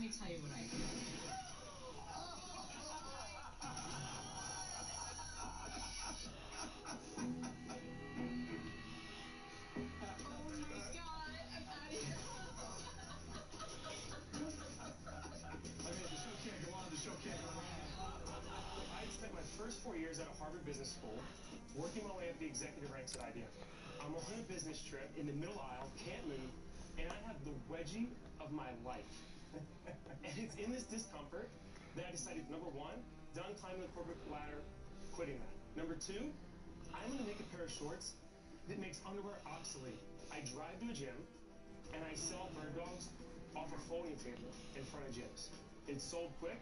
me tell you what I do. First 4 years at a Harvard Business School, working my way up the executive ranks at IBM. I'm on a business trip in the middle aisle, can't move, and I have the wedgie of my life. And it's in this discomfort that I decided, number one, done climbing the corporate ladder, quitting that. Number two, I'm going to make a pair of shorts that makes underwear obsolete. I drive to a gym, and I sell bird dogs off a folding table in front of gyms. It sold quick.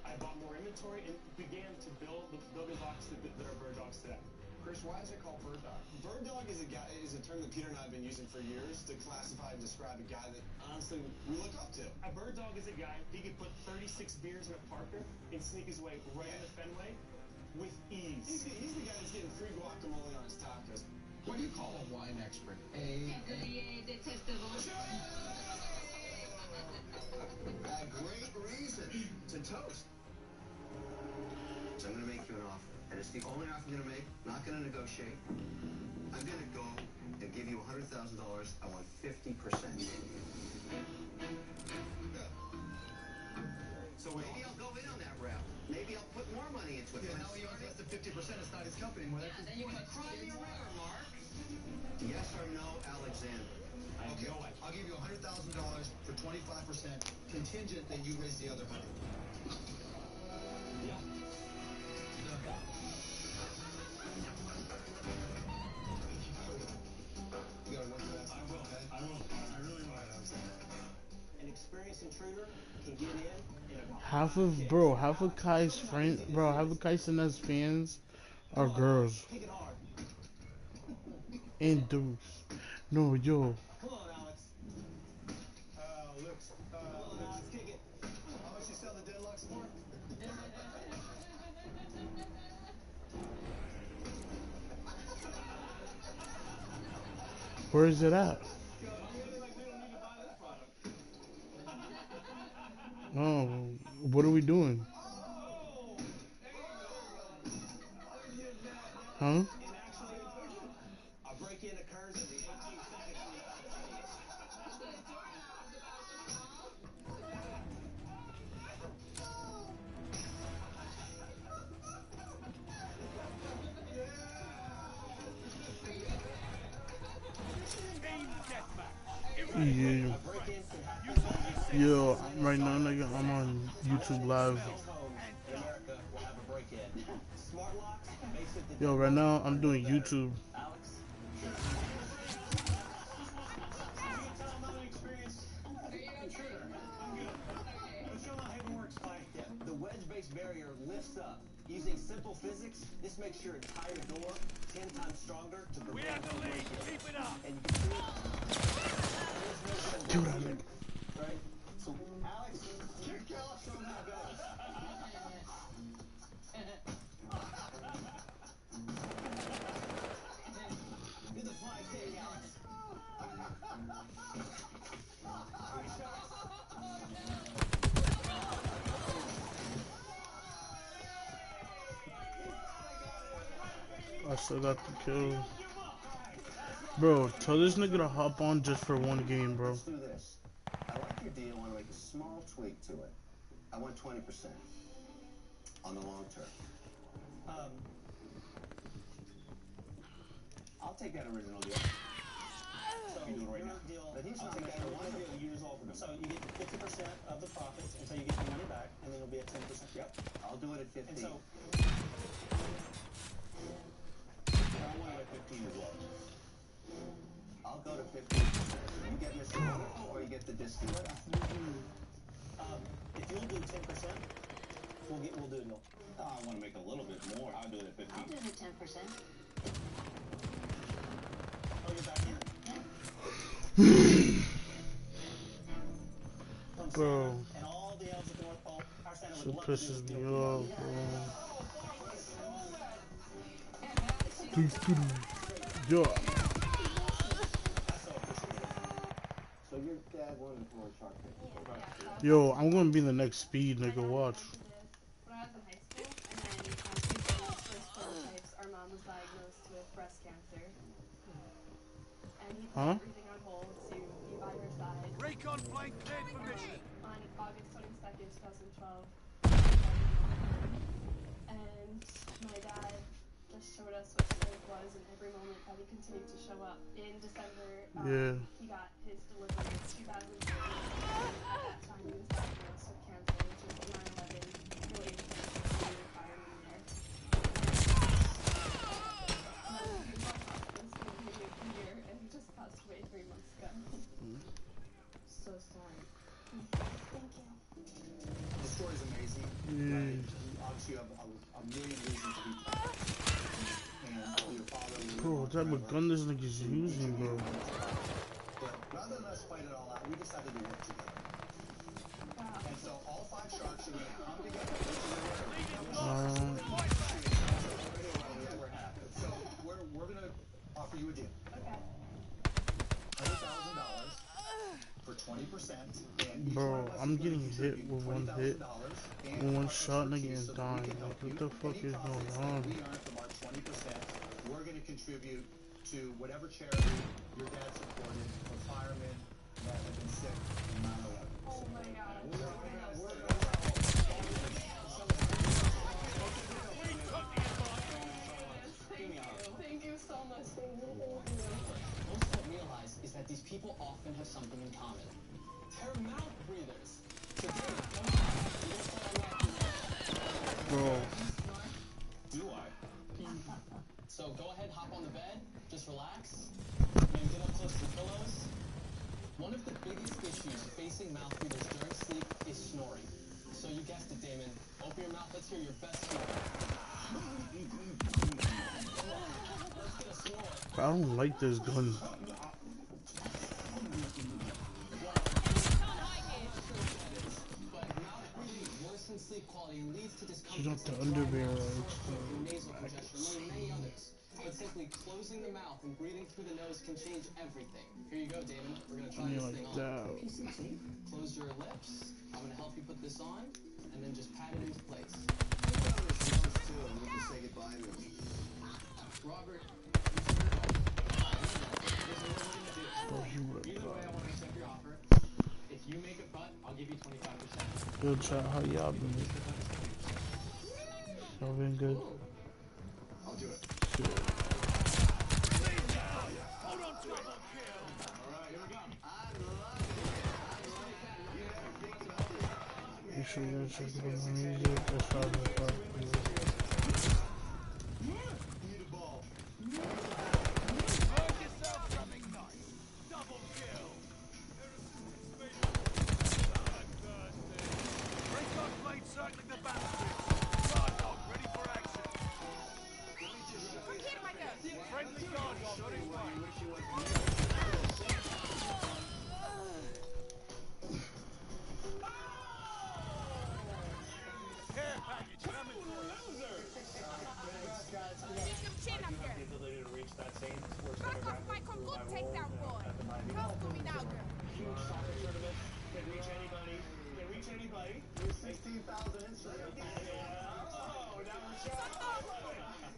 I bought more inventory and began to build the building blocks that are bird dogs today. Chris, why is it called bird dog? Bird dog is a term that Peter and I have been using for years to classify and describe a guy that honestly we look up to. A bird dog is a guy, he could put 36 beers in a Parker and sneak his way right into Fenway with ease. He's the guy that's getting free guacamole on his tacos. What do you call a wine expert? A great reason to toast. So I'm going to make you an offer. And it's the only offer I'm going to make. Not going to negotiate. I'm going to go and give you $100,000. I want 50%. So maybe I'll go in on that route. Maybe I'll put more money into it. Yeah, no, he owns less than 50%. It's not his company. Yeah, then you're going to cry me a river, Mark. Yes or no, Alexander? Okay, I'll give you $100,000 for 25%, contingent that you raise the other 100. Yeah. You gotta work fast. I will. I really will. An experienced intruder can get in Half of Kai's friends, bro, half of Kai's and us fans are girls Kick it hard. and dudes. No, yo. Come on, Alex. Let's kick it. How much you sell the deadlocks for? Where is it at? Oh, what are we doing? Huh? A break-in occurs in the 18th century. Yeah. Yo, right now, nigga, I'm on YouTube Live. Yo, right now, I'm doing YouTube. The wedge-based barrier lifts up. Using simple physics, this makes your entire door 10 times stronger to prevent. We have the lead. Keep it up. And you can see Dude, I'm in. right? So, Alex, kick off from how it goes. Do the fly kick, Alex. I still got the kill. Bro, tell this nigga to hop on just for one game, bro. Let's do this. I like your deal. I want to make a small tweak to it. I want 20% on the long term. I'll take that original deal. So You do it right now. deal, But he's I'll not take that making original one. deal you resolve with him. So you get 50% of the profits until you get your money back, and then it'll be at 10%. Yep. I'll do it at 15. And so I want it at 15 as well. I'll go to 15. You get Mr. Wonderful or you get the discount. if you'll do 10%, we'll do a deal. I want to make a little bit more. I'll do it at 15. I'll do the 10%. Oh, you're back in? From Bro. Santa and all the elves at the North Pole, our Santa Shit would love to do this pisses me deal. off, bro. Yo, So your dad had one more Shark Tank. Yo, I'm gonna be the next Speed, nigga. Watch. When I was in high school, and then using those first prototypes, our mom was diagnosed with breast cancer. And he put everything on hold to be by her side. Recon plane cleared for mission. On August 22nd, 2012. And my dad just showed us what strength was in every moment that he continued to show up. In December, he got his delivery in 2003. At that time, he was diagnosed with cancer, which was 9/11 related to the fireman there. And he just passed away 3 months ago. So sorry. Thank you. The story's amazing. Right? Obviously, you have a million reasons to be proud. And your father. Bro, what type of gun this nigga's using, bro? But rather than us fight it all out, we decided to work together. And so all 5 sharks are going to come together. So we're going to offer you a deal. Okay. $100,000 for 20%. And Bro, I'm getting hit with one hit. With one shot, nigga, and dying. Like, what the fuck is going on? We earn from our 20%. We're going to contribute to whatever charity your dad supported for firemen that have been sick in 9/11. Oh my god. Thank you so much. Most don't realize is that these people often have something in common. They're mouth breathers. So David, come on. You don't say I'm not Bro. Do I? So go ahead, hop on the bed, just relax, maybe get up close to the pillows. One of the biggest issues facing mouth breathers during sleep is snoring. So you guessed it, Damon. Open your mouth, let's hear your best snore. Let's get a snore. I don't like this gun. Sleep quality leads to She's discomfort. up the underwear. Nasal congestion, and many others. But simply closing the mouth and breathing through the nose can change everything. Here you go, Damon. We're gonna try this thing on. Close your lips. I'm gonna help you put this on, and then just pat it into place. Say goodbye to me. Robert. Either way, I want to accept your offer. If you make a cut, I'll give you 25%. Yo, chat, how y'all been? Y'all been good? I'll do it. Shit. Hold on to it. Kill. Alright, here we go. You sure you're gonna check it out on music? That's probably the part. Need a ball. Work yourself something nice. Double kill. Recon plane circling the battlefield. Guard dog ready for action. Friendly guard dog on his way. Care package coming for you. The ability to reach that same sports demographic through my role at the Miami huge soccer tournament. Can reach anybody. Can reach anybody. There's 16,000 Instagram. Oh, now we're showing.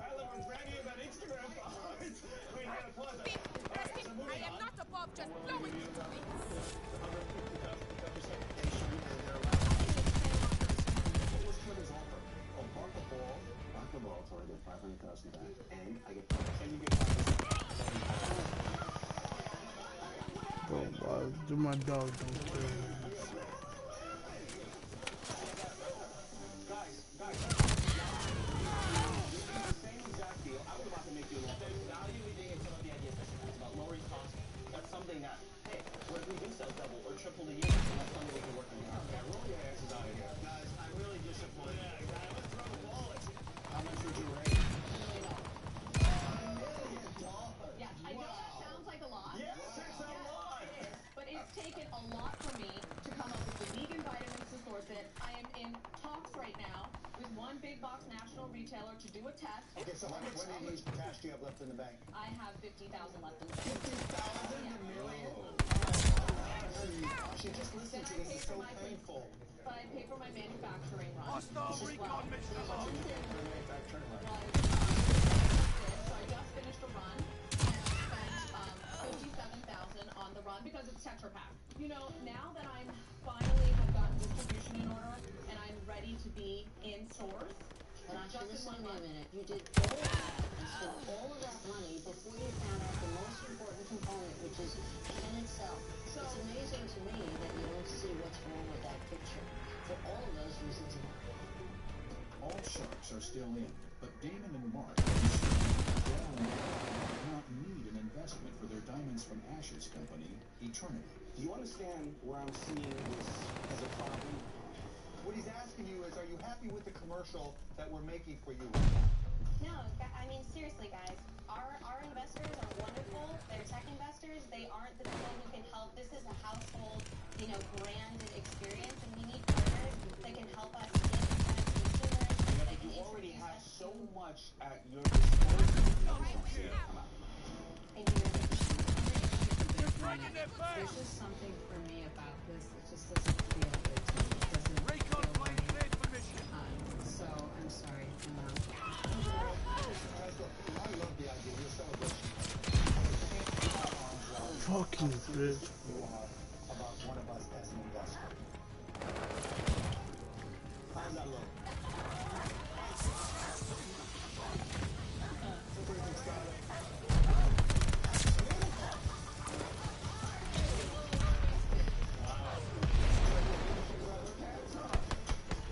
Everyone's bragging about Instagram followers. Wait, you gotta pause that. Alright, so moving on. Not above just blowing into things. Rock the ball till I get 500,000 back. And I get And you get 5%. Bro, why do my dog don't kill me? Guys. Same exact deal. I was about to make you laugh. There's value in being in some of the ideas that about lowering costs. That's something that, hey, what if we do sell double or triple the units? And that's something we can work on. Okay, roll your asses out of here. Guys, I'm really disappointed. Let's throw the wallet. How much would you rate? Yeah, I know that sounds like a lot. Yes, it's a lot. It is, but it's taken a lot for me to come up with the vegan vitamins to source it. I am in talks right now with one big box national retailer to do a test. Okay, so how much cash do you have left in the bank? I have 50,000 left in the bank. 50,000 Yeah. million? because it's Tetra Pak. You know, now that I'm finally have gotten distribution in order and I'm ready to be in stores. But I should just in listen to 1 me a month. minute. You did all of that and spent all of that money before you found out the most important component, which is Ken itself. So- It's amazing to me that you don't see what's wrong with that picture. For all of those reasons alone. All sharks are still in, but Damon and Mark are concerned Dell and Dell do not need an investment for their Diamonds from Ashes company, Eternity. Do you understand where I'm seeing this as a problem? What he's asking you is, are you happy with the commercial that we're making for you right now? No, I mean, seriously, guys. Our investors are wonderful. They're tech investors. They aren't the people who can help. This is a household, branded experience, and we need partners that can help us get in front of consumers. Yeah, that but can you already introduce have us so to- much at your disposal. Thank you. They're breaking their backs! There's just something for me about this. It just doesn't feel good to me. It doesn't Recon feel plane cleared for mission. So I'm sorry. I love the idea of your celebration. Fucking bitch. You are about one of us as an investor. How's that look?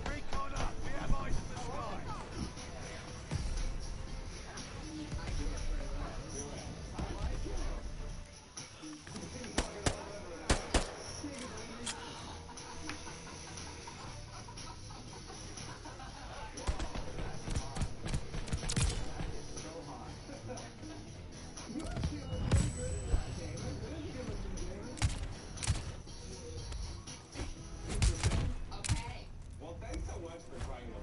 Recon up! We have eyes in the sky! Okay. Well, thanks so much for trying to.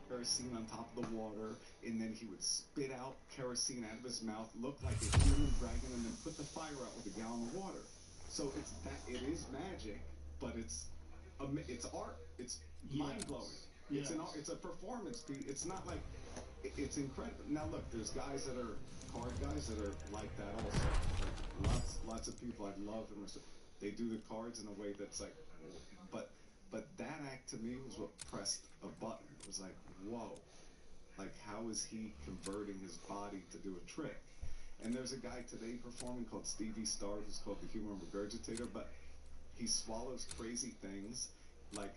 Kerosene on top of the water, and then he would spit out kerosene out of his mouth, look like a human dragon, and then put the fire out with a gallon of water. So it is magic, but it's art. It's mind blowing. It's an art, it's a performance piece. It's not like it's incredible. Now look, there's guys that are card guys that are like that also. Like lots of people I love and respect. They do the cards in a way that's like, but that act to me was what pressed a button. It was like, whoa, like how is he converting his body to do a trick? And there's a guy today performing called Stevie Starr, who's called the Human Regurgitator, but he swallows crazy things, like,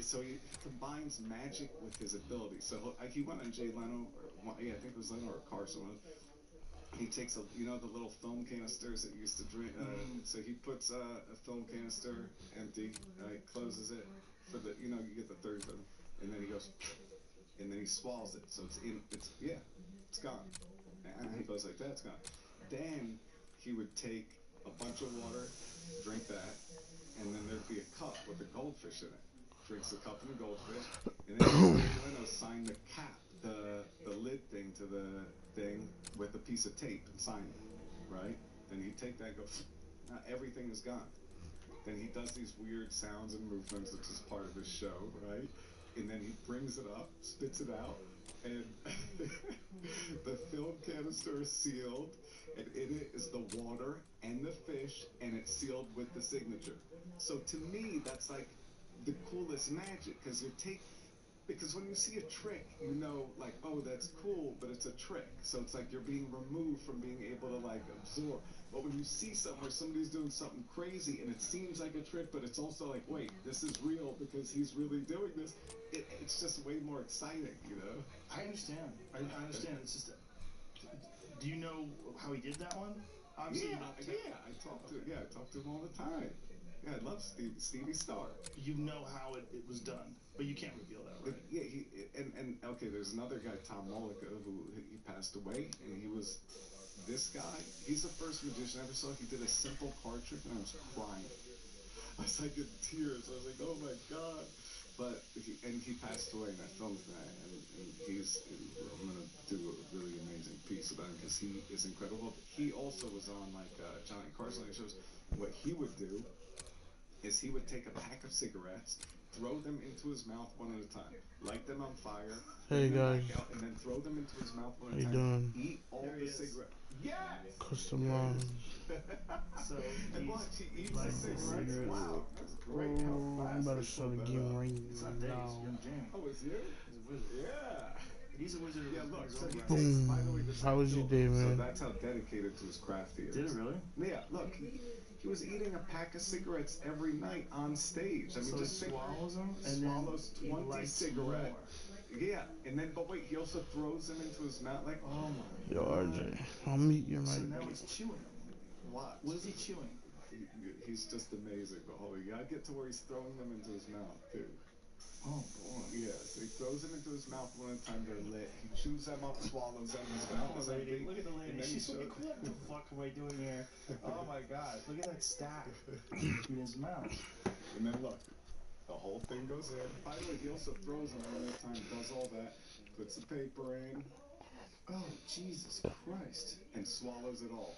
so he combines magic with his ability. So he went on Jay Leno, I think it was Leno or Carson. He takes the little film canisters that you used to drink. So he puts a film canister empty, closes it for the, you get the 30 seconds, and then he goes, and then he swallows it. So it's gone. And he goes like that, it's gone. Then he would take a bunch of water, drink that, and then there'd be a cup with a goldfish in it. Drinks the cup and the goldfish, and then Leno signed the cap, the lid thing to the thing with a piece of tape and sign it, right? Then he'd take that and go, now everything is gone. Then he does these weird sounds and movements, which is part of his show, right? And then he brings it up, spits it out, and the film canister is sealed, and in it is the water and the fish, and it's sealed with the signature. So to me, that's like the coolest magic, because when you see a trick, like, oh, that's cool, but it's a trick. So it's like you're being removed from being able to, like, absorb. But when you see something where somebody's doing something crazy and it seems like a trick, but it's also like, wait, this is real because he's really doing this, it's just way more exciting, I understand. I understand. It's just, do you know how he did that one? Obviously, I talk to him all the time. Yeah, I love Stevie Starr. You know how it was done, but you can't reveal that, right? And okay, there's another guy, Tom Mollica, who he passed away, and he was this guy. He's the first magician I ever saw. He did a simple card trick, and I was crying. I was like in tears. I was like, oh my god. But he passed away, and I filmed that, and I'm gonna do a really amazing piece about him because he is incredible. He also was on like Johnny Carson shows. What he would do is he would take a pack of cigarettes throw them into his mouth one at a time. Light them on fire. Hey bring them guys. back out, and then throw them into his mouth one How at a you time. doing? Eat all the cigarettes. Yes! Custom lines. So And watch, he eats like the cigarettes. Wow, that's great. How Oh, I'm fast about to they start pulled a that game up. right it's not Dave, it's now. Young Jamie. Oh, it's you? He's a wizard. Yeah. He's a wizard. Yeah, look, so he Boom. takes, by the way, this How was your day, So man? that's how dedicated to his craft he is. Did it really? Yeah, look, he was eating a pack of cigarettes every night on stage. I mean, So just he think, swallows them and swallows then he 20 lights cigarettes. more. Yeah, and then, but wait, he also throws them into his mouth like, Oh my. Yo, RJ, I'll meet you So right now there. he's chewing them. what? What is he chewing? He's just amazing. But hold on, you gotta get to where he's throwing them into his mouth, too. Oh boy. Yeah, so he throws them into his mouth one at a time, they're lit. He chews them up, swallows them, his mouth is empty. Look at the lady. And then She's he like, shows- what the fuck am I doing here? Oh my god. Look at that stack in his mouth. And then look, the whole thing goes in. By the way, he also throws them one at a time, does all that, puts the paper in. Oh, Jesus Christ. And swallows it all.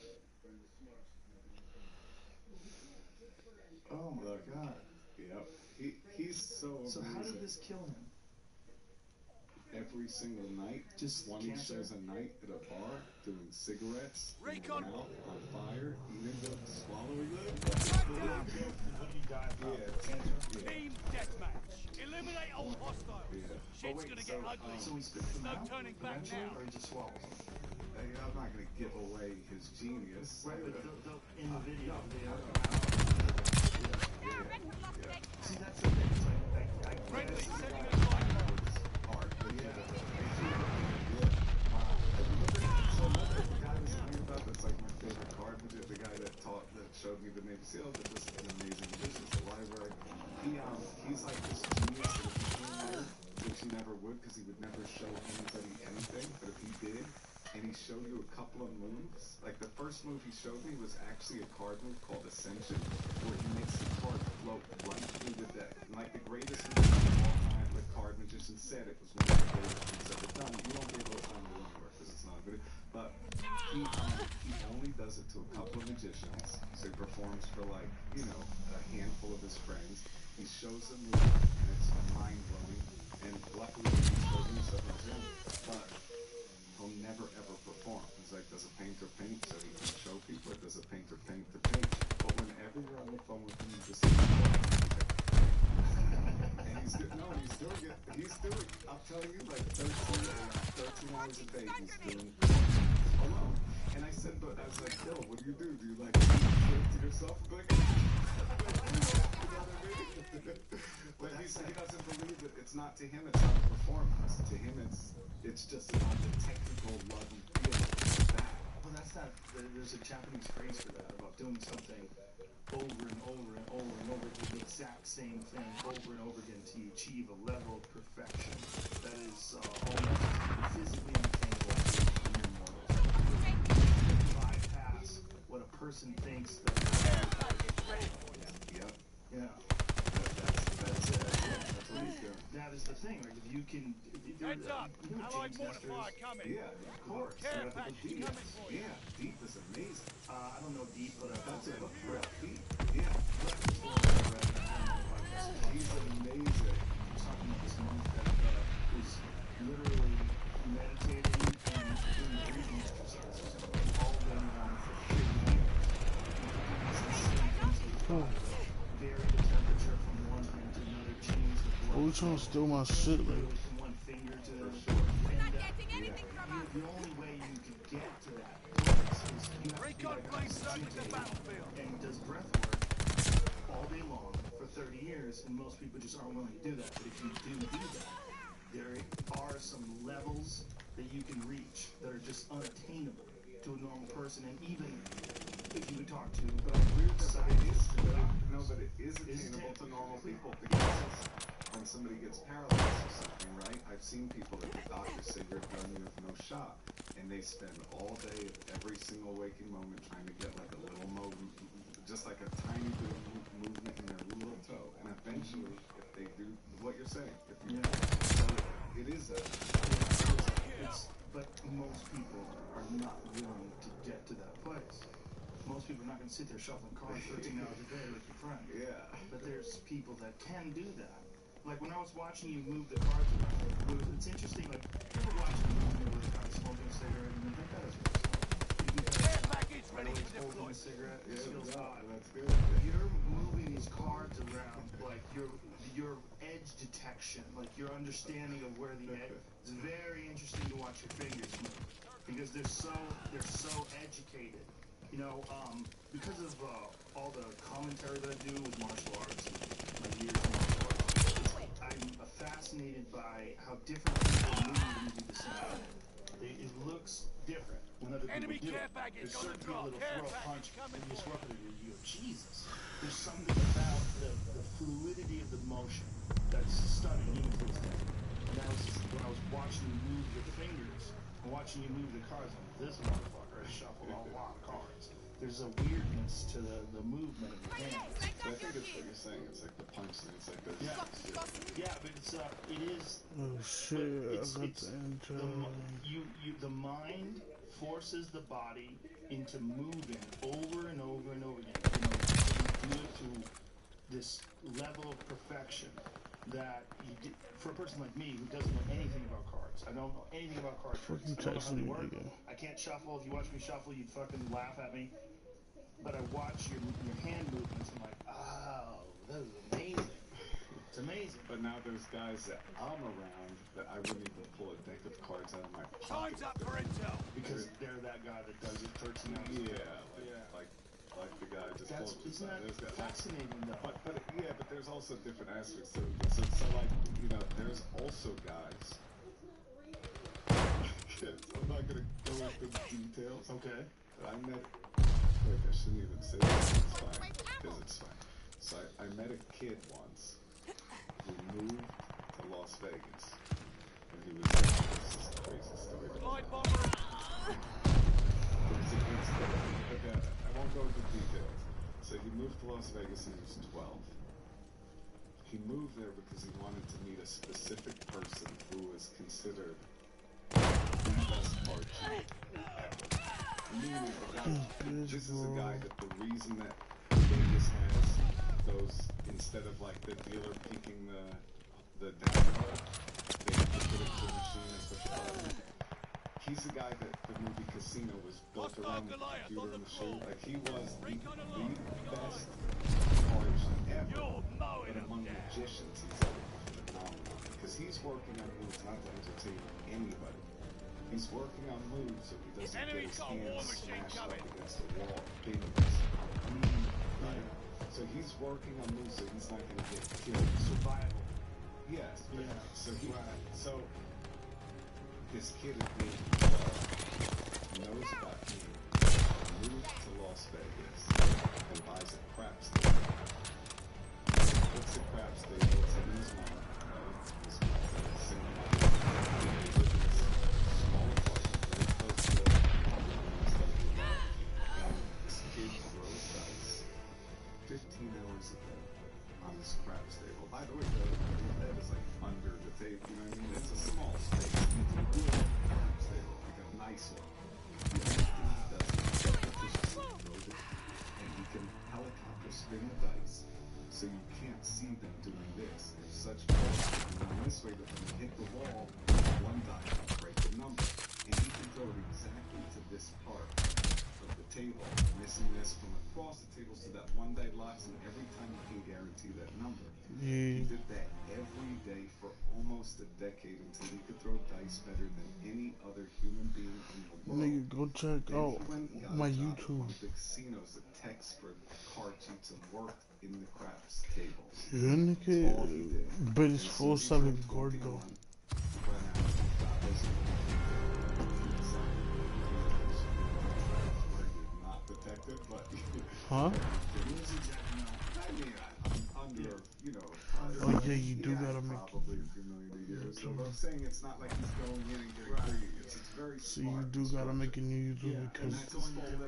Oh my Look. god. Yep. He's so amazing. So how did this kill him? Every single night, Just 20 cancer? shows a night at a bar, doing cigarettes, in his Recon. mouth, on fire, eating them, swallowing them. What did he die from? Yeah. Cancer? Yeah. Team deathmatch. Eliminate all hostiles. Yeah. Shit's wait, gonna so, get ugly. So he spits them No out turning back eventually, now. or he just swallows them? I'm not going to give away his genius. Right, but in the video, they are See, that's the thing. It's like, I Friendly, guess sending a fire. Art, but yeah. Wow. So another guy was talking about that's like my favorite card magician, the guy that showed me the Navy SEAL, that was an amazing magician, the library. He's like this genius that if he came here, which he never would, because he would never show anybody anything, but if he did, and he showed you a couple of moves, like the first move he showed me was actually a card move called Ascension, where he makes the card float right through the deck. And like the greatest move of all time, the card magician said it was one of the greatest moves ever done. You won't be able to find it anywhere because it's not a video. But he only does it to a couple of magicians, so he performs for like, a handful of his friends. He shows them move, and it's mind-blowing. And luckily, he showed me stuff on Zoom. But he'll never ever perform. He's like, does a painter paint so he can show people, or does a painter paint to paint? But whenever you're on the phone with him, you just and he's doing it. He's doing, I'm telling you, like 13 hours a day he's doing alone. And I said, but I was like, Bill, what do? Do you like do it to yourself? Like, but he doesn't believe that it's not to him, it's not a performance. To him, it's just about the technical love and feeling of that. Well, that's not. There's a Japanese phrase for that about doing something over and over and over and over, do the exact same thing over and over again to achieve a level of perfection that is almost physically unattainable to mere mortals. Bypass what a person thinks that. Yep. Yeah. That's it. That's what he's doing. That is the thing. Like if you can. Heads up! Allied James mortifier Nestor's- coming. Yeah, of course. Care Yeah, package Deep. coming for you. Yeah, Deep is amazing. I don't know deep, but That's it. Look Look for for Deep. Yeah. He's amazing. talking about this monk that is literally meditating and doing breathing exercises, all going on for 30 years. Vary the temperature from one hand to another, change the blood Oh, you trying to steal my shit, like? flow from one finger to the the only way you can get to that place is you have Recon to be plane circling the battlefield. and he does breath work all day long for 30 years, and most people just aren't willing to do that. But if you do that, there are some levels that you can reach that are just unattainable to a normal person, and even if you would talk to But I agree with that. But it is Is attainable it? to normal people because when somebody gets paralyzed or something, right? I've seen people that the doctors say you're done, you have no shot, and they spend all day, every single waking moment, trying to get like a little movement, just like a tiny bit of movement in their little toe, and eventually, if they do what you're saying, if you, so it is that. But most people are not willing to get to that place. Most people are not going to sit there shuffling cards 13 hours a day with your friend. Yeah. But there's people that can do that. like when I was watching you move the cards around, it's interesting. Like you ever watching a movie where the guy's smoking a cigarette and you think that is Care package ready to deploy. a cigarette, it feels hot. That's good. You're moving these cards around like your edge detection, like your understanding of where the edge. It's very interesting to watch your fingers move because they're so educated. You know, because of all the commentary that I do with martial arts, my years in martial arts, I'm fascinated by how different people move when you do the same thing. It looks different when other Enemy people do care it. package There's on the certain people drop. that'll Care throw a punch package coming and you for disrupt it and you go, Jesus. There's something about the fluidity of the motion that's stunning even to this day. And that was when I was watching you move your fingers and watching you move the cards, I'm like, this motherfucker has shuffled a lot of cards. There's a weirdness to the movement of your hands. I think it's what you're saying. It's like the punch thing. It's like the Yeah, but it is. Oh shit! I got the intro. The mind forces the body into moving over and over and over again. You know, to do it to this level of perfection that for a person like me who doesn't know anything about cards, I don't know anything about card tricks. I don't know how they work. I can't shuffle. If you watch me shuffle, you'd fucking laugh at me. But I watch your hand movements. I'm like, oh, that is amazing. It's amazing. But now there's guys that I'm around that I wouldn't even pull a deck of cards out of my pocket. Time's up for intel. Because they're that guy that does it 13 hours. Like the guy just Isn't that fascinating though? But there's also different aspects to it. So like, you know, there's also guys. I'm not gonna go into the details. Okay. But I met. Wait, I shouldn't even say this. It's fine. Because it's fine. So I met a kid once who moved to Las Vegas. And he was this is a crazy story. Flight bomber. It's a good story. Okay, I won't go into details. So he moved to Las Vegas when he was 12. He moved there because he wanted to meet a specific person who was considered the best card cheat ever. This is a guy that the reason that Vegas has those, instead of like the dealer peeking the down card, they have to put it to a machine and push a button. He's the guy that the movie Casino was built around the computer machine. Like he was the best artist ever. But among magicians, he's phenomenal. Because he's working on moves not to entertain anybody. He's working on moves so he doesn't get his hands smashed up against the wall. Right? So he's working on moves so he's not going to get killed. Survival. Yes. Yeah. So this kid is being knows about me, moves to Las Vegas, and buys a craps table. Puts a craps table, it's in his mom, right? His mom, single mom. Kid throws dice 15 hours a day on this craps table. By the way, the bed is like under the table, you know what I mean? It's a small space. It's a good craps table, like a nice one. And he can helicopter spin the dice so you can't see them doing this. It's such pressure. And in this way, that when you hit the wall, one die will break the number. And he can throw it exactly to this part of the table, missing this from across the table so that one die locks, and every time you can guarantee that number. He did that every day for almost a decade until he could throw dice better than any other human being in the world. Nigga, go check out my YouTube. The casinos, the techs for card cheats and worked in the craps tables. Yeah, nigga, but it's full selling card though. Not detective, but huh? Under, you know, oh yeah, you do gotta make probably a few million a year. So I'm saying it's not like he's going in and getting free. It's very so you do gotta make a new YouTube because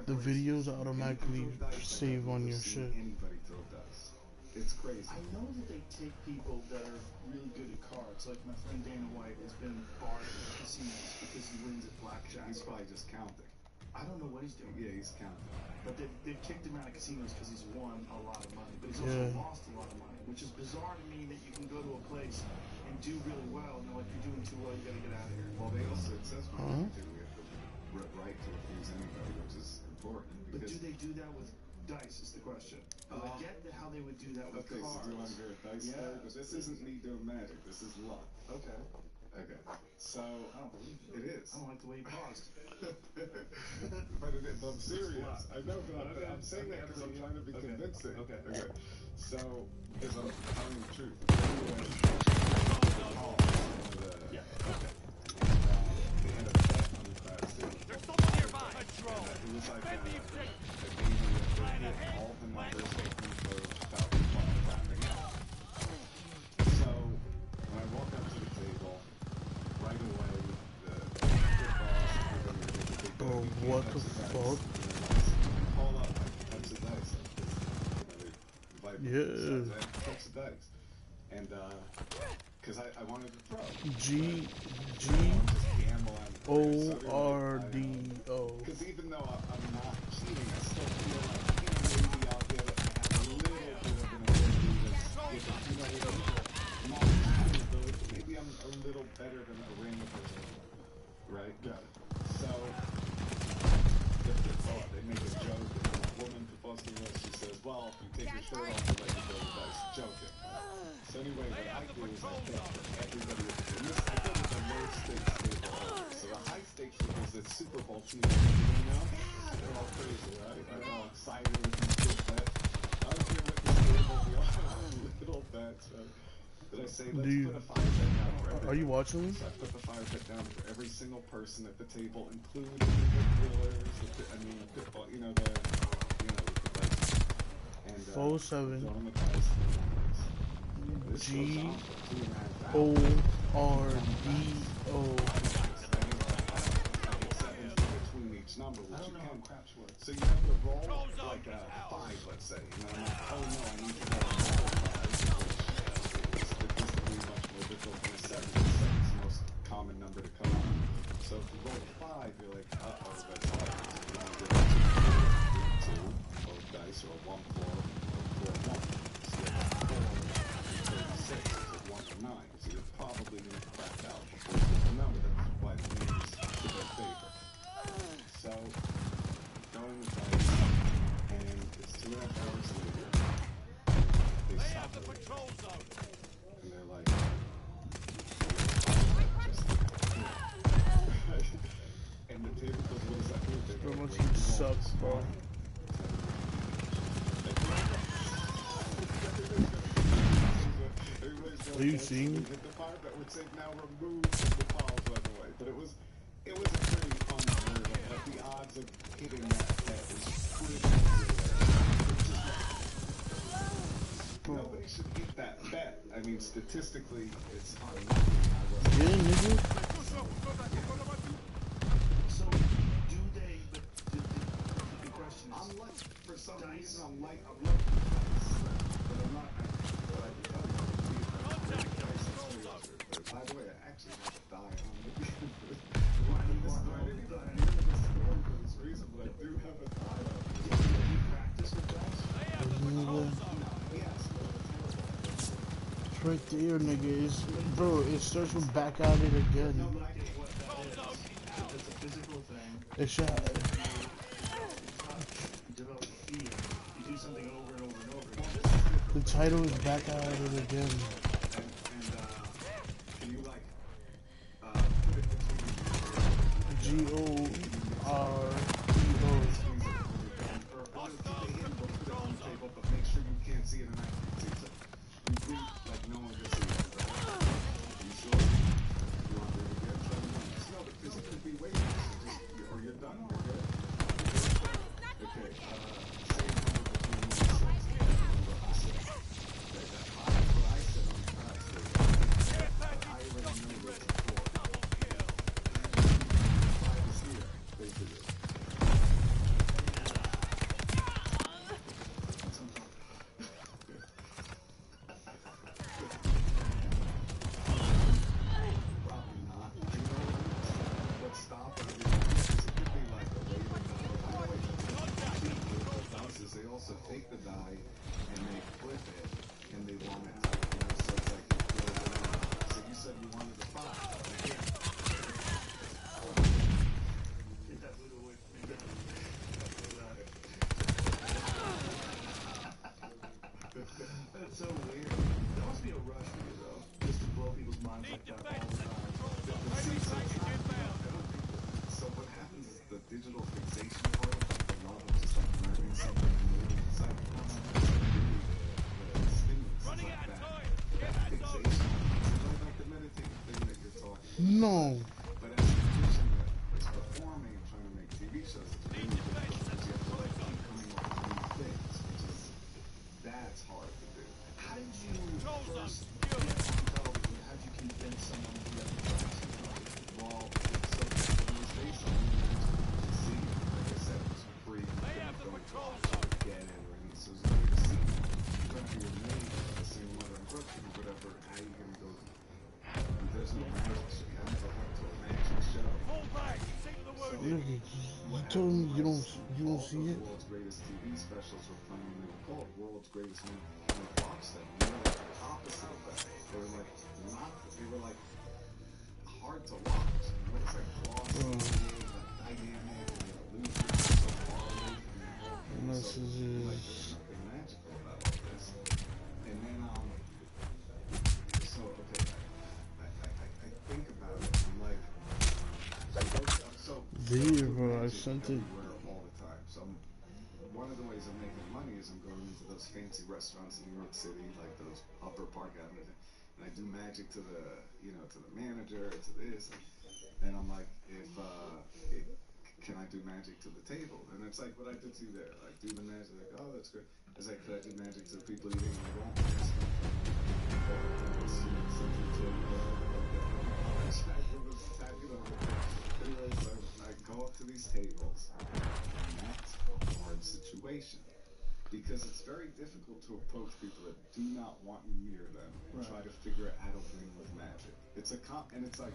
the videos automatically save on your shit. Anybody throw dice. It's crazy. I know that they take people that are really good at cards. Like my friend Dana White has been barred from casinos because he wins at blackjack. He's probably just counting. I don't know what he's doing. Yeah, he's counting. But they've kicked him out of casinos because he's won a lot of money. But he's also lost a lot of money, which is bizarre to me that you can go to a place and do really well, and they're like, you're doing too well, you gotta get out of here. Well, they also, it says we have the right to refuse anybody, which is important. But do they do that with dice is the question. I get how they would do that with cards. Okay, so do you want to go with dice? Yeah. Because this isn't me doing magic, this is luck. Okay. Okay. So, I don't believe you. It is. I don't like the way you paused. But I'm serious. I know, but I'm saying that because I'm trying to be convincing. Okay. So, because I'm telling the truth. Yeah. Okay. They had a bet on the class. There's someone nearby. Patrol. It was like Defend the objective. all the numbers for about 5 rounding out. So, when I walk up to the table, right away, the bro, what the fuck? Call up, touch the dice. Touch the dice. And, because I wanted to throw. G-O-R-D-O. Because even though I'm not cheating, I still feel like, maybe I'll get it. I have a little bit of an ability that's, maybe I'm a little better than a random person. Right? Got it. So, they make a joke, and a woman proposed to me, she says, well, if you take your shirt off, you'll let you throw the dice. Joking. So anyway, what I do is I pick everybody in this, I go to the low stakes table. So the high stakes is the Super Bowl team, they're all crazy, right? They're all excited with these big bets. I'm here with this table, we all have little bets, right? Did I say, let's put a fire bet down for everybody? Are you watching? So I put the fire bet down for every single person at the table, including the drillers, and 4-7 G-O-R-D-O. Between each number, which you can craps work. So you have to roll like a 5, let's say. And I'm like, oh no, I need to roll a 5, which is statistically much more difficult than a 7. 7 is the most common number to come up. So if you roll a 5, you're like, uh-oh, that's hard. You want to get 2, both dice, or 1-4, or 4-1. So you have 4 and 36, so 1 to 9. So you're probably going to crack out before you get the number. That's why the name is to their favor. So, going with dice, and it's 2.5 hours later, they stop the patrol zone, and they're like, and the table goes, what does that mean? Bro, much you suck, bro. Are you seeing? Hit the fire that would say now remove the files right away, but it was a pretty unheard of. Like the odds of hitting that bet is pretty good. Nobody should hit that bet. I mean, statistically, it's unlikely. Yeah, nigga. So, do they? But the question is, I'm lucky for some reason. I'm lucky, but I'm not. By the way, I actually have to die on the why did this for this reason, but I do have a die on. Do you practice with dice? It's right there, nigga. Bro, it starts with back at it again. No, but I get what that is. It's a physical thing. It should. You develop a fear. You do something over and over and over. The title is back at it again. G-O-R-D-O. But make sure you can't see it and I can't see it. So you breathe like no one can see it. Are you sure? You want to do it again? No, because it could be waiting. Or you're done. You're good. Okay, same number between 1 and 6. That's what I said on the class. I already knew it was 4. No. But as a musician that's performing and trying to make TV shows, it's really difficult because you have to like keep coming up with new things, which is that's hard to do. How did you first get on television? How did you convince someone to get the rights? Well, so it was based on the see, like I said, it was free. They have the patrol Get in or anything, so it was free to see. You're going to be made the same mother and brother, whatever. How you going to go? There's no magic, so you have to go to a magic show. Fall back, sink the wounded. Nigga, you told me you don't see it. The world's greatest TV specials were playing, and they were called World's Greatest Men. And I watched them, and they were like the opposite of that. They were like not, they were like hard to watch. You know, it's like glossy, like dynamic, and they were losing so far away from the whole thing. This So, is like, there's nothing magical about all this. And then, so okay, I think about it. I'm like, so There, bro, I sent it. everywhere all the time. So one of the ways I'm making money is I'm going into those fancy restaurants in New York City, like those Upper Park Avenue, and I do magic to the, to the manager, to this, and I'm like, can I do magic to the table? And it's like what I did to you there, like do the magic, like, oh, that's great. It's like, could I do magic to the people eating? And I won't. Anyways, I go up to these tables, and that's a hard situation. Because it's very difficult to approach people that do not want you near them and try to figure out how to win with magic. It's and it's like,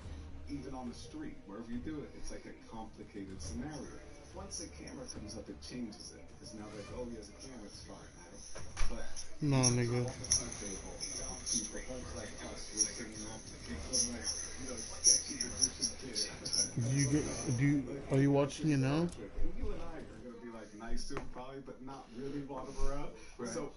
even on the street, wherever you do it, it's like a complicated scenario. Once the camera comes up, it changes it. Because now they're like, oh, he has a camera, it's fine. But No, nigga. people like us, we're sitting up, like, sketchy magician kid. Are you watching it now? And you and I are going to be like nice to him probably, but not really want him around. Right. So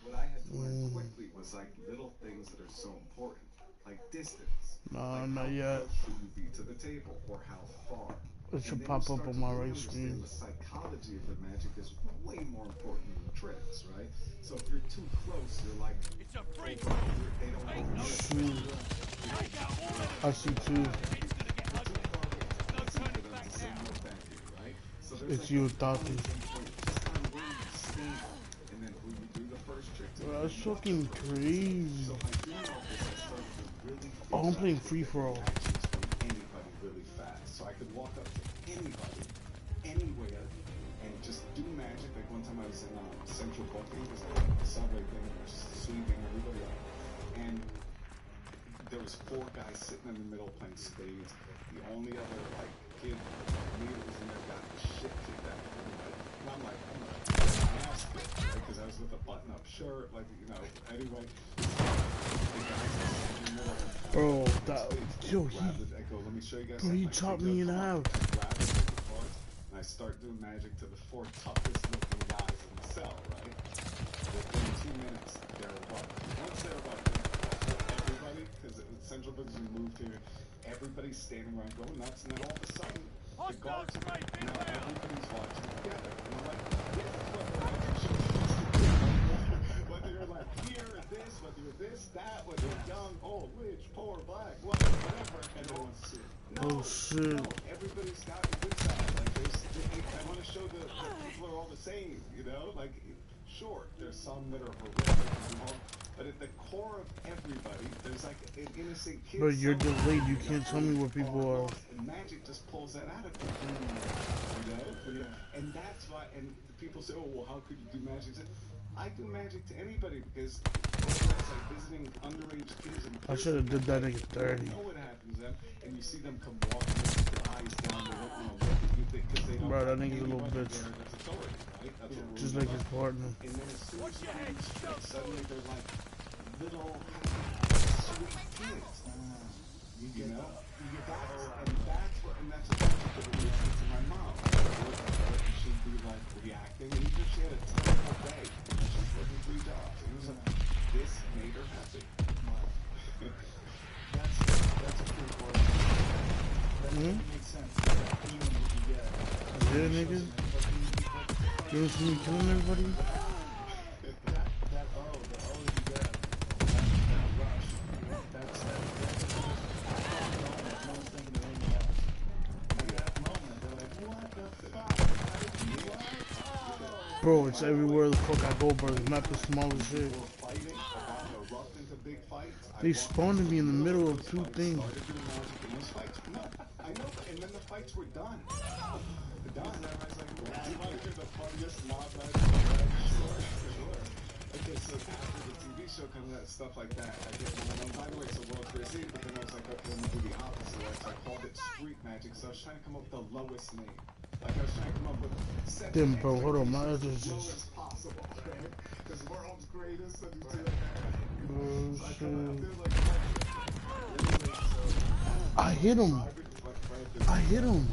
what I had to learn quickly was like little things that are so important, like distance. Nah, like not how yet. close should you be to the table, or how far? It should And then pop you up start on to my really right screen. understand the psychology of the magic is way more important than the tricks, right? So if you're too close, you're like, it's a free they don't Shoot. I see two. It's you, Tati. Bro, that's fucking crazy. Oh, I'm playing free for all. Anybody really fast, so I could walk up to anybody, anywhere, and just do magic. Like one time I was in Central Booking, it was like a subway thing, just sweeping everybody up, and there was 4 guys sitting in the middle playing spades. The only other like kid, me that was in there, got the shit kicked out of everybody. And I'm like, because I was with a button-up shirt, like anyway. The guys in the middle. Bro, yo, I go, let me show you guys. Bro, he chopped me in half. And I start doing magic to the 4 toughest looking guys in the cell, right? Within 2 minutes, they're above. Once they're above, everybody, because Central Books moved here, everybody's standing around going nuts, and then all of a sudden, the guards, now everybody's watching together. And I'm like, this is what magic should be. Whether you're like here or this, whether you're this, that, whether you're young, old, rich, poor, black, whatever, everyone wants to see it. No, Oh shit. no, everybody's got a good side. Like, I want to show that people are all the same, Like, sure, there's some that are horrific, but at the core of everybody, there's like an innocent kid. But you're delayed. You can't tell me what people are. And magic just pulls that out of people, And that's why. And people say, "Oh, well, how could you do magic?" I do magic to anybody because it's like visiting underage kids. I should have did that nigga 30. You know what happens then, and you see them come walking with their eyes down, they don't want to look at you because they don't. Bro, that nigga's a little bitch. That's authority, right? That's what Just like his partner. And then as soon as you reach, suddenly they're like little sweet kids. You get that's a magic that we did to my mom. She'd be like reacting, and even if she had a terrible day, she's working 3 jobs. It was like, this made her happy. That's a pretty cool. That makes sense. Yeah, nigga. You ever see me killing everybody? Bro, it's everywhere the fuck I go, bro. The map is small as shit. They spawned me in the middle of two things. I know, and then the fights were done. Okay, so after the TV show comes out, stuff like that, I get one. By the way, it's a World War Z, but then I was like, okay, let me do the opposite. So I called it Street Magic, so I was trying to come up with the lowest name. Like I was trying to come up with Damn, bro, hold on, my other as just. low as possible, right? Because world's greatest, and you do Oh, shit. I I hit him. I hit him.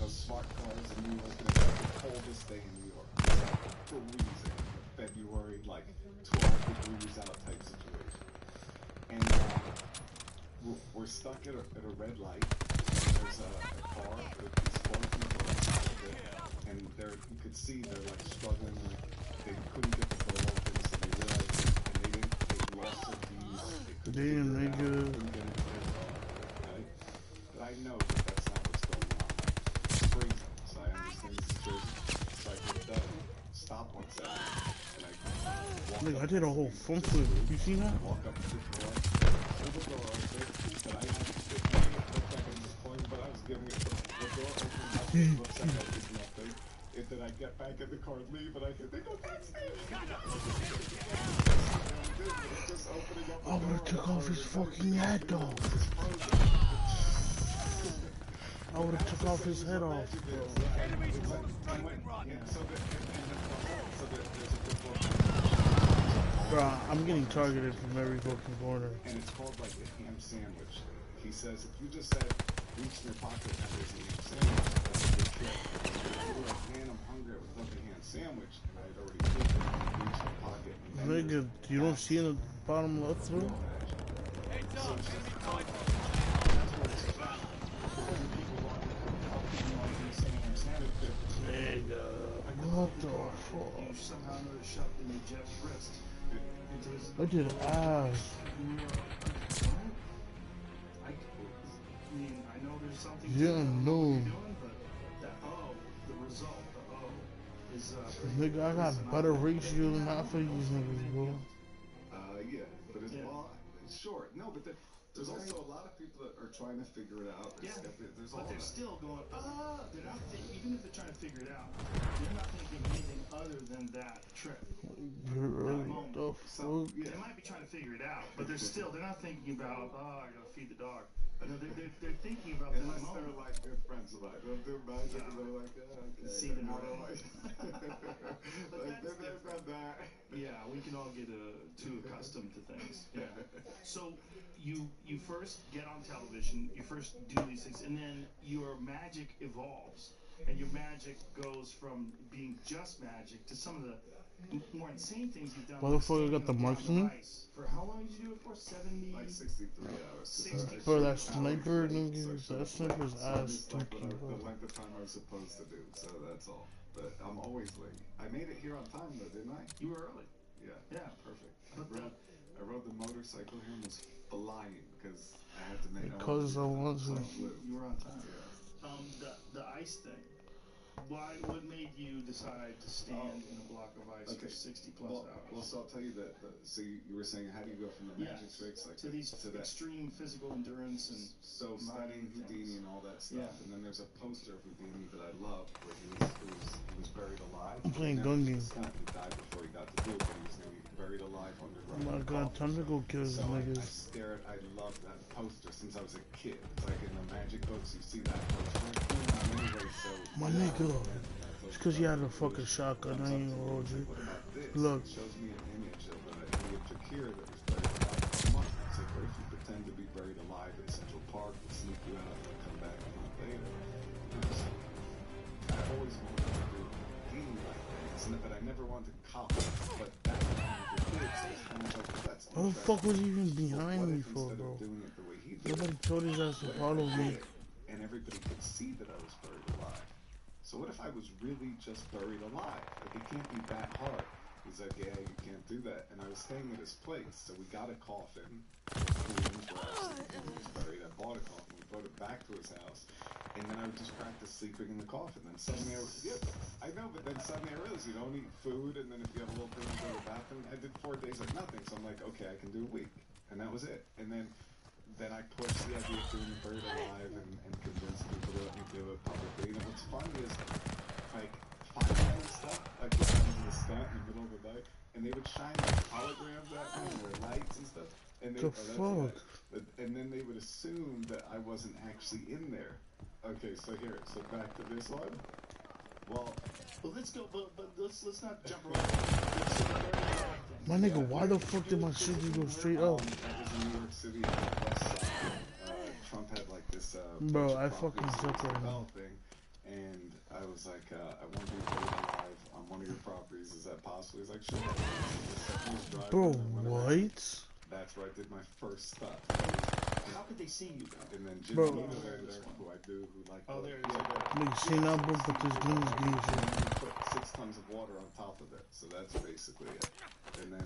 Those smart cars in New York, and it's like the coldest day in New York. It's like freezing, February, like 12 degrees out type situation. And we're stuck at a red light. And there's a car with these 4 people inside of it, and you could see they're like struggling, like they couldn't get the door open, so they realized it, and they lost their keys. Damn, nigga. But I know that that's not what's going on. It's freezing, so I understand the situation. So I could stop 1 second, and I walk Nigga, up I did a whole front flip. You seen that? walk up to the door, hold the door open, but I had to sit there, it looked like I was pulling, but I was giving it the door opened up, it looks like I did nothing. And then I get back in the car and leave, and I can think, oh, that's just opening up the I would've took off his fucking head, though. I would've took off his head off, bro. Bro, I'm getting targeted from every fucking corner. And it's called like a ham sandwich. He says if you just said reach in your pocket and there's a ham sandwich, that's a good trick. If you were like, man, I'm hungry, I would love a ham sandwich, and I had already taken it and reached my pocket. And Nigga, you don't see in the bottom left, bro? Heads up, enemy fighter. Nigga, what the fuck? You somehow know the shot in Jeff's wrist. I did ass. I mean, I know there's something Yeah, to no. what you're doing, but that the result, is Nigga, I got better ratio than half of these niggas, bro. Yeah, but it's sure. No, but there's also a lot of people that are trying to figure it out. Yeah, there's but they're still going, they're not even if they're trying to figure it out, they're not thinking anything other than that trip. What the fuck? They might be trying to figure it out, but they're not thinking about, I gotta feed the dog. No, they're thinking about unless the moment. they're like good friends of mine. They're magic and they're like, okay. See the moment. They've got that. Yeah, we can all get too accustomed to things. Yeah. So you first get on television, you first do these things, and then your magic evolves, and your magic goes from being just magic to some of the more insane things you've done. Motherfucker got the marksman? For how long did you do it for? 70? Like 63 hours. 63 Bro, that sniper, nigga, that sniper's ass Like too, the bro. length of time I was supposed to do, so that's all. But I'm always late. I made it here on time though, didn't I? You were early. Yeah. Yeah. Perfect. I rode the motorcycle here and was flying because I had to make it. Because I want to. You were on time. Yeah. The ice thing. What made you decide to stand in a block of ice for 60 plus hours? Well, so I'll tell you that. So you were saying, how do you go from the magic tricks like to these extreme physical endurance and studying Houdini and all that stuff, and then there's a poster of Houdini that I love where he was buried alive. I'm playing gun games. He died before he got to do it, but he was going to be buried alive underground. Oh my god, time to go kill some niggas. I love that poster since I was a kid. It's like in the magic books, you see that poster. My nigga, it's cause you had a fucking shotgun, I ain't gonna hold you. Look. It shows me an image of Shakira that was buried alive for a month. It's like, what if you pretend to be buried alive in Central Park and sneak you out and come back a month later? I always wanted to do Houdini like that, but I never wanted to copy it. But that was kind of like, that's What the fuck was he even behind me for, bro? Nobody told his ass to follow me. And everybody could see that I was buried alive. So what if I was really just buried alive? Like, it can't be that hard. He's like, yeah, you can't do that. And I was staying at his place, so we got a coffin. He was buried. I bought a coffin. We brought it back to his house. And then I would just practice sleeping in the coffin. Then suddenly I know, but then suddenly I realized you don't eat food, and then if you have a little thing to go to the bathroom, I did 4 days of nothing. So I'm like, okay, I can do a week, and that was it. And then I pushed the idea of doing the bird alive and convinced people to let me do it publicly. And what's funny is, like, firemen and stuff, like would come to the stunt in the middle of the night, and they would shine like holograms at me or lights and stuff. And they, and then they would assume that I wasn't actually in there. Okay, so back to this one. Well, let's go, but let's not jump around. My nigga, why the fuck did my shit just go straight up? I was in New York City on the west side. Trump had like this bro, I fucking suck right now. And I was like, I want to be buried alive on one of your properties. Is that possible? He's like, sure. Bro, what? That's where I did my first stuff. How could they see you though? And then Jim Bro. Niederlander, who I do, who like. Oh, there it is. Nigga, see now, bro, but this game is game shit. Put 6 tons of water on top of it, so that's basically it. And then,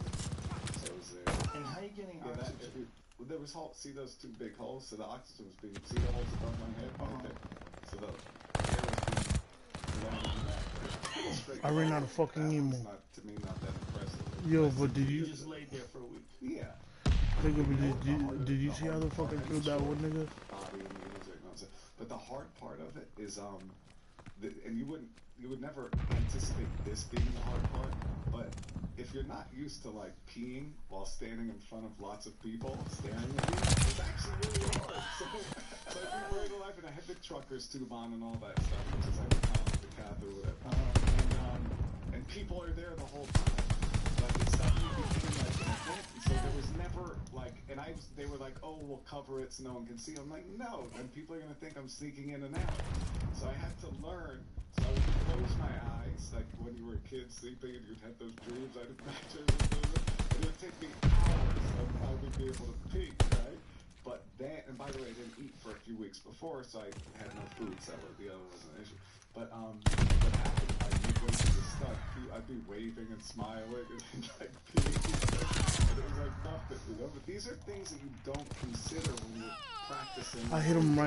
so it was there. And how are you getting oxygen? There was holes. See those 2 big holes? So the oxygen was being. See the holes above my head? Okay. So the air was being. I ran out of fucking ammo. To me, not that impressive. Yo, but did You you? just laid there for a week. Yeah. Nigga, did you see how the fucking killed that one nigga? Body and music, but the hard part of it is and you would never anticipate this being the hard part, but if you're not used to like peeing while standing in front of lots of people staring at you, it's actually really hard. So I think we're alive, and I had the trucker's tube on and all that stuff, which is like the cath or whatever. And people are there the whole time. Like it's suddenly became like an event, and so there was never like, and they were like, oh, we'll cover it so no one can see. I'm like, no, then people are gonna think I'm sneaking in and out. So I had to learn. So I would close my eyes, like when you were a kid sleeping and you'd have those dreams. I'd imagine it would take me hours of I would be able to pee, right? But then, and by the way, I didn't eat for a few weeks before, so I had no food, so the other wasn't an issue. But what happened, I would go to the stuff, I'd be waving and smiling and like peeing, and it was like nothing, you know? But these are things that you don't consider when you're practicing. I hit him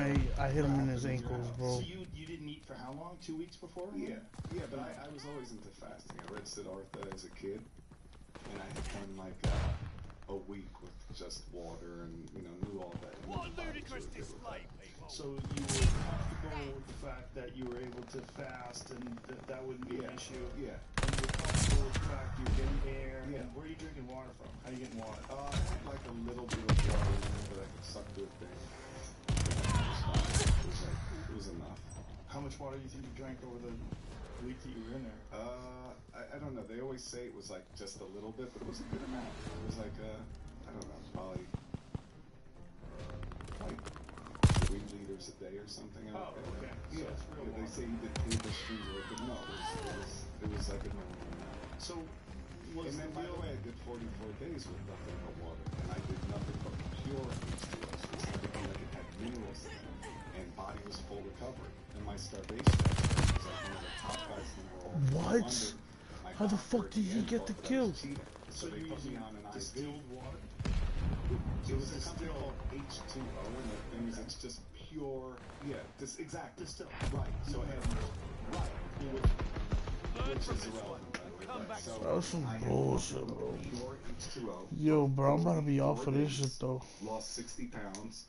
in his ankles, bro. So you didn't eat for how long? 2 weeks before? Yeah, but I was always into fasting. I read Siddhartha as a kid, and I had done like a week with just water and, knew all that. What a ludicrous display, people! So you were comfortable with the fact that you were able to fast and that wouldn't be an issue? Yeah. And you were comfortable with the fact you were getting air? Yeah. And where are you drinking water from? How are you getting water? I had like a little bit of water in there that I could suck good things. It was enough. How much water do you think you drank over the week that you were in there? I don't know. They always say it was like just a little bit, but it was a good amount. It was like, I don't know, probably like 3 liters a day or something. Oh, okay. Yeah. So They say you did tablespoons worth, but no, it was like a normal amount. So, and then by the way, I did 44 days with nothing but water, and I did nothing but pure H2O, so it's everything like it had minerals in it, and body was full recovery. And my starvation was like one of the top guys in the world. What? How the fuck did he get the kill? So they put me on an IV. Distilled water? It was a company called H2O, and the thing is, it's just pure, exactly. Distilled. Right, so it had, which is irrelevant, by the way. So That was some bullshit, bro. Pure H2O. Yo, bro, I'm about to be off for this shit, though. Lost 60 pounds.